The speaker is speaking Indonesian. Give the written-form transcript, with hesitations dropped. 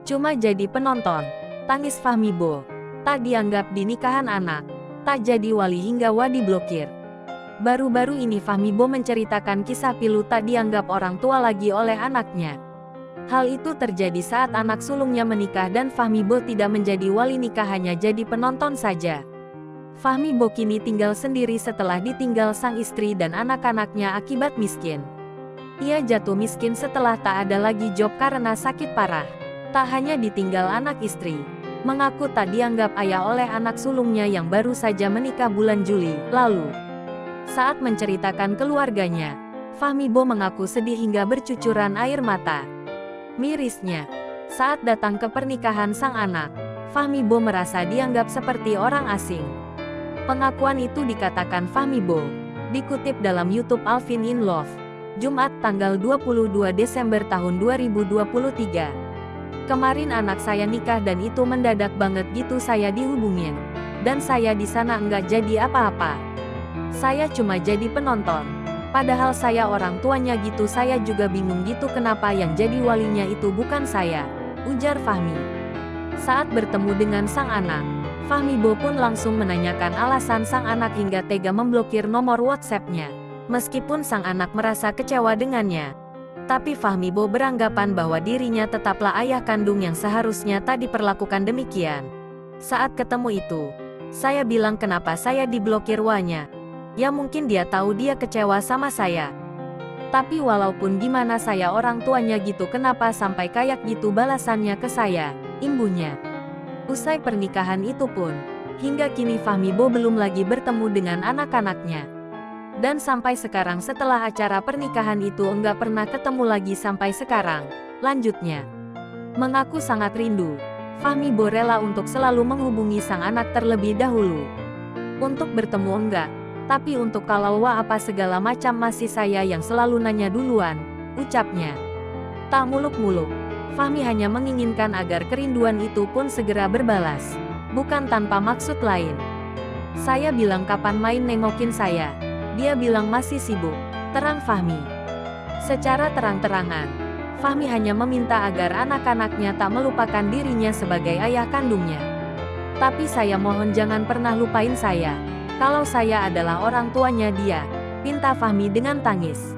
Cuma jadi penonton. Tangis Fahmi Bo. Tak dianggap di nikahan anak. Tak jadi wali hingga Wadi blokir. Baru-baru ini Fahmi Bo menceritakan kisah pilu tak dianggap orang tua lagi oleh anaknya. Hal itu terjadi saat anak sulungnya menikah dan Fahmi Bo tidak menjadi wali nikah, hanya jadi penonton saja. Fahmi Bo kini tinggal sendiri setelah ditinggal sang istri dan anak-anaknya akibat miskin. Ia jatuh miskin setelah tak ada lagi job karena sakit parah. Tak hanya ditinggal anak istri, mengaku tak dianggap ayah oleh anak sulungnya yang baru saja menikah bulan Juli lalu. Saat menceritakan keluarganya, Fahmi Bo mengaku sedih hingga bercucuran air mata. Mirisnya, saat datang ke pernikahan sang anak, Fahmi Bo merasa dianggap seperti orang asing. Pengakuan itu dikatakan Fahmi Bo, dikutip dalam YouTube Alvin in Love, Jumat tanggal 22 Desember tahun 2023. Kemarin anak saya nikah dan itu mendadak banget gitu, saya dihubungin. Dan saya di sana enggak jadi apa-apa. Saya cuma jadi penonton. Padahal saya orang tuanya gitu, saya juga bingung gitu kenapa yang jadi walinya itu bukan saya, ujar Fahmi. Saat bertemu dengan sang anak, Fahmi Bo pun langsung menanyakan alasan sang anak hingga tega memblokir nomor WhatsApp-nya. Meskipun sang anak merasa kecewa dengannya, tapi Fahmi Bo beranggapan bahwa dirinya tetaplah ayah kandung yang seharusnya tak diperlakukan demikian. Saat ketemu itu, saya bilang kenapa saya diblokir wanya. Ya mungkin dia tahu dia kecewa sama saya. Tapi walaupun gimana saya orang tuanya gitu, kenapa sampai kayak gitu balasannya ke saya, imbuhnya. Usai pernikahan itu pun, hingga kini Fahmi Bo belum lagi bertemu dengan anak-anaknya. Dan sampai sekarang setelah acara pernikahan itu enggak pernah ketemu lagi sampai sekarang. Lanjutnya, mengaku sangat rindu. Fahmi Bo rela untuk selalu menghubungi sang anak terlebih dahulu. Untuk bertemu enggak, tapi untuk kalau wah apa segala macam masih saya yang selalu nanya duluan, ucapnya. Tak muluk-muluk, Fahmi hanya menginginkan agar kerinduan itu pun segera berbalas. Bukan tanpa maksud lain. Saya bilang kapan main nengokin saya. Dia bilang masih sibuk, terang Fahmi. Secara terang-terangan, Fahmi hanya meminta agar anak-anaknya tak melupakan dirinya sebagai ayah kandungnya. Tapi saya mohon jangan pernah lupain saya. Kalau saya adalah orang tuanya dia, pinta Fahmi dengan tangis.